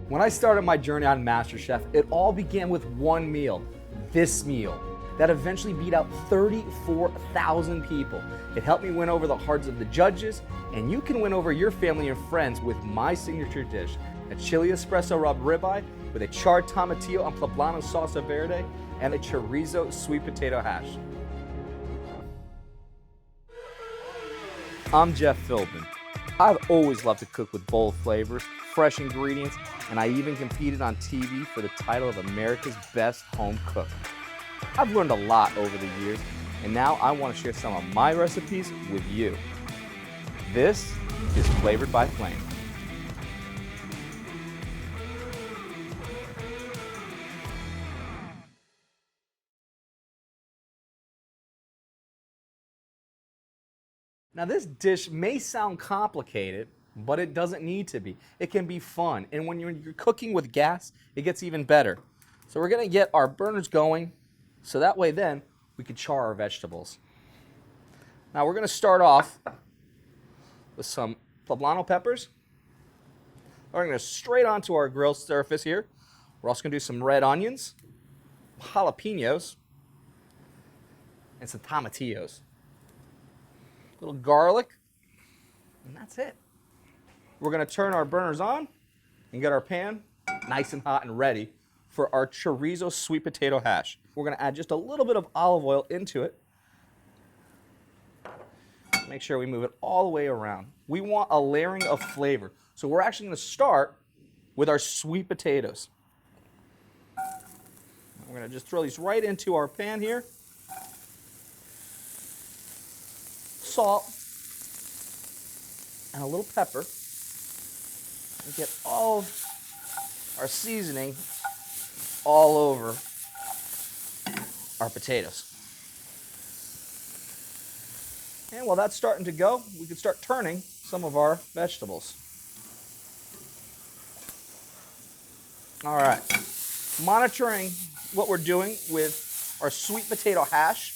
When I started my journey on MasterChef, it all began with one meal, this meal, that eventually beat out 34,000 people. It helped me win over the hearts of the judges, and you can win over your family and friends with my signature dish, a chili espresso rubbed ribeye with a charred tomatillo and poblano salsa verde, and a chorizo sweet potato hash. I'm Jeff Philbin. I've always loved to cook with bold flavors, fresh ingredients, and I even competed on TV for the title of America's Best Home Cook. I've learned a lot over the years, and now I want to share some of my recipes with you. This is Flavored by Flame. Now this dish may sound complicated, but it doesn't need to be. It can be fun, and when you're cooking with gas, it gets even better. So we're gonna get our burners going, so that way then we can char our vegetables. Now we're gonna start off with some poblano peppers. We're gonna straight onto our grill surface here. We're also gonna do some red onions, jalapenos, and some tomatillos. A little garlic, and that's it. We're gonna turn our burners on and get our pan nice and hot and ready for our chorizo sweet potato hash. We're gonna add just a little bit of olive oil into it. Make sure we move it all the way around. We want a layering of flavor. So we're actually gonna start with our sweet potatoes. We're gonna just throw these right into our pan here. Salt and a little pepper, and get all of our seasoning all over our potatoes. And while that's starting to go, we can start turning some of our vegetables. All right, monitoring what we're doing with our sweet potato hash,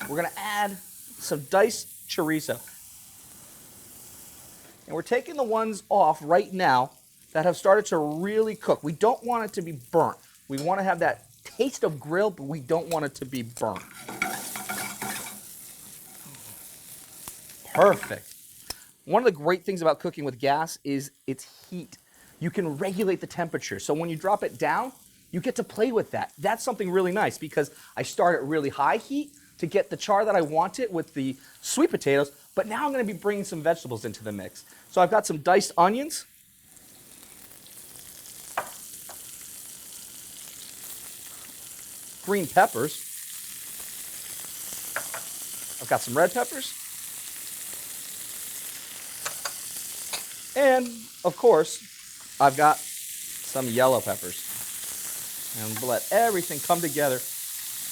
we're gonna add some diced chorizo. And we're taking the ones off right now that have started to really cook. We don't want it to be burnt. We want to have that taste of grill, but we don't want it to be burnt. Perfect. One of the great things about cooking with gas is its heat. You can regulate the temperature. So when you drop it down, you get to play with that. That's something really nice because I start at really high heat to get the char that I wanted with the sweet potatoes, but now I'm gonna be bringing some vegetables into the mix. So I've got some diced onions, green peppers, I've got some red peppers, and of course, I've got some yellow peppers. And let everything come together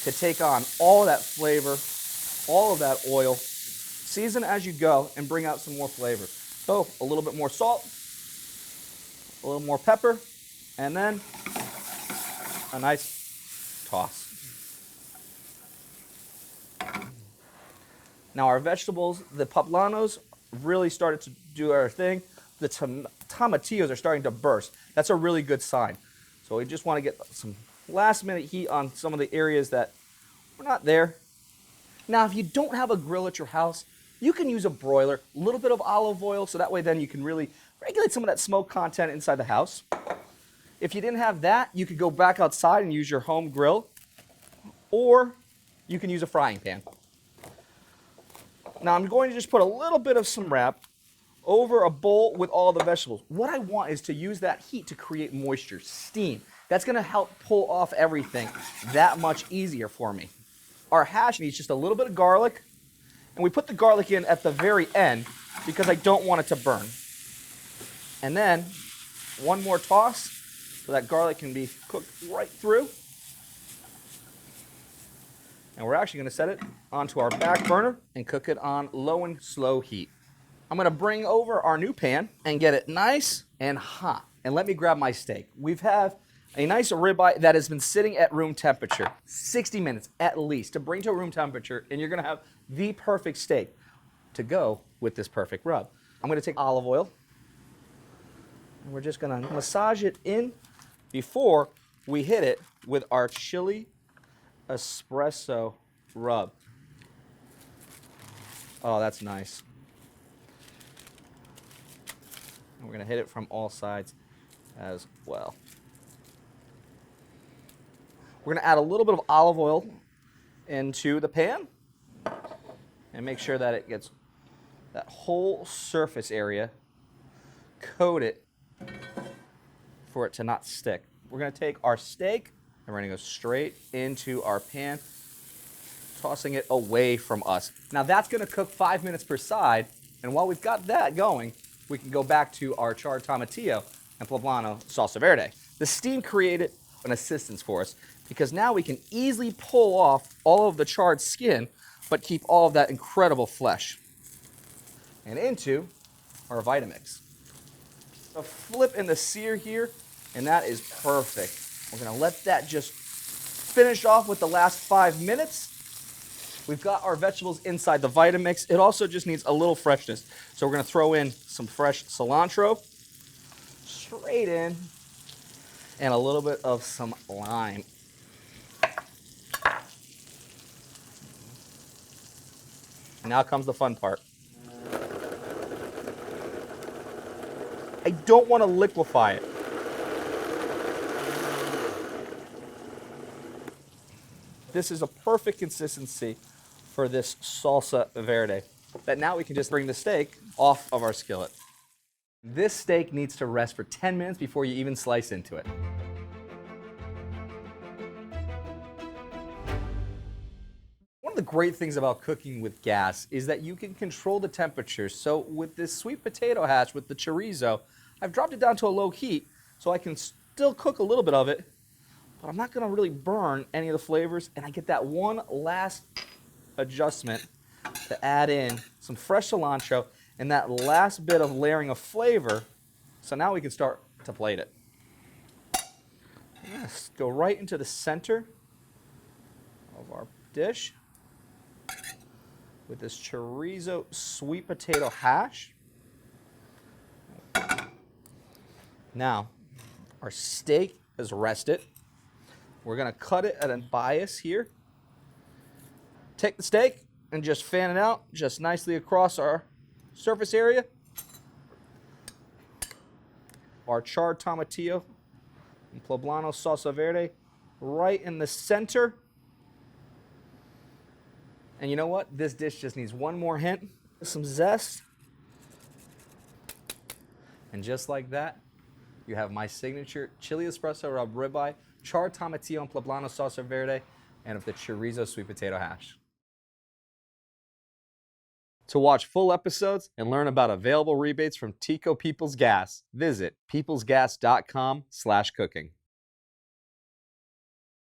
to take on all of that flavor, all of that oil. Season as you go and bring out some more flavor. So a little bit more salt, a little more pepper, and then a nice toss. Now our vegetables, the poblanos really started to do our thing. The tomatillos are starting to burst. That's a really good sign. So we just want to get some last minute heat on some of the areas that were not there. Now, if you don't have a grill at your house, you can use a broiler, a little bit of olive oil, so that way then you can really regulate some of that smoke content inside the house. If you didn't have that, you could go back outside and use your home grill, or you can use a frying pan. Now, I'm going to just put a little bit of some wrap over a bowl with all the vegetables. What I want is to use that heat to create moisture, steam. That's gonna help pull off everything that much easier for me. Our hash needs just a little bit of garlic, and we put the garlic in at the very end because I don't want it to burn. And then one more toss so that garlic can be cooked right through. And we're actually gonna set it onto our back burner and cook it on low and slow heat. I'm gonna bring over our new pan and get it nice and hot. And let me grab my steak. We've had a nice ribeye that has been sitting at room temperature, 60 minutes at least, to bring to room temperature, and you're gonna have the perfect steak to go with this perfect rub. I'm gonna take olive oil And we're just gonna massage it in before we hit it with our chili espresso rub. Oh, that's nice. And we're gonna hit it from all sides as well. We're gonna add a little bit of olive oil into the pan and make sure that it gets that whole surface area coated for it to not stick. We're gonna take our steak and we're gonna go straight into our pan, tossing it away from us. Now that's gonna cook 5 minutes per side, and while we've got that going, we can go back to our charred tomatillo and poblano salsa verde. The steam created an assistance for us because now we can easily pull off all of the charred skin, but keep all of that incredible flesh. And into our Vitamix. A flip in the sear here, and that is perfect. We're gonna let that just finish off with the last 5 minutes. We've got our vegetables inside the Vitamix. It also just needs a little freshness. So we're gonna throw in some fresh cilantro, straight in, and a little bit of some lime. Now comes the fun part. I don't want to liquefy it. This is a perfect consistency for this salsa verde. That now we can just bring the steak off of our skillet. This steak needs to rest for 10 minutes before you even slice into it. One of the great things about cooking with gas is that you can control the temperature. So with this sweet potato hash with the chorizo, I've dropped it down to a low heat so I can still cook a little bit of it, but I'm not gonna really burn any of the flavors, and I get that one last adjustment to add in some fresh cilantro and that last bit of layering of flavor. So now we can start to plate it. Yes, go right into the center of our dish with this chorizo sweet potato hash. Now, our steak is rested. We're gonna cut it at a bias here. Take the steak and just fan it out just nicely across our surface area. Our charred tomatillo and poblano salsa verde right in the center. And you know what? This dish just needs one more hint, some zest. And just like that, you have my signature chili espresso rub ribeye, charred tomatillo and poblano salsa verde, and of the chorizo sweet potato hash. To watch full episodes and learn about available rebates from TECO Peoples Gas, visit peoplesgas.com/cooking.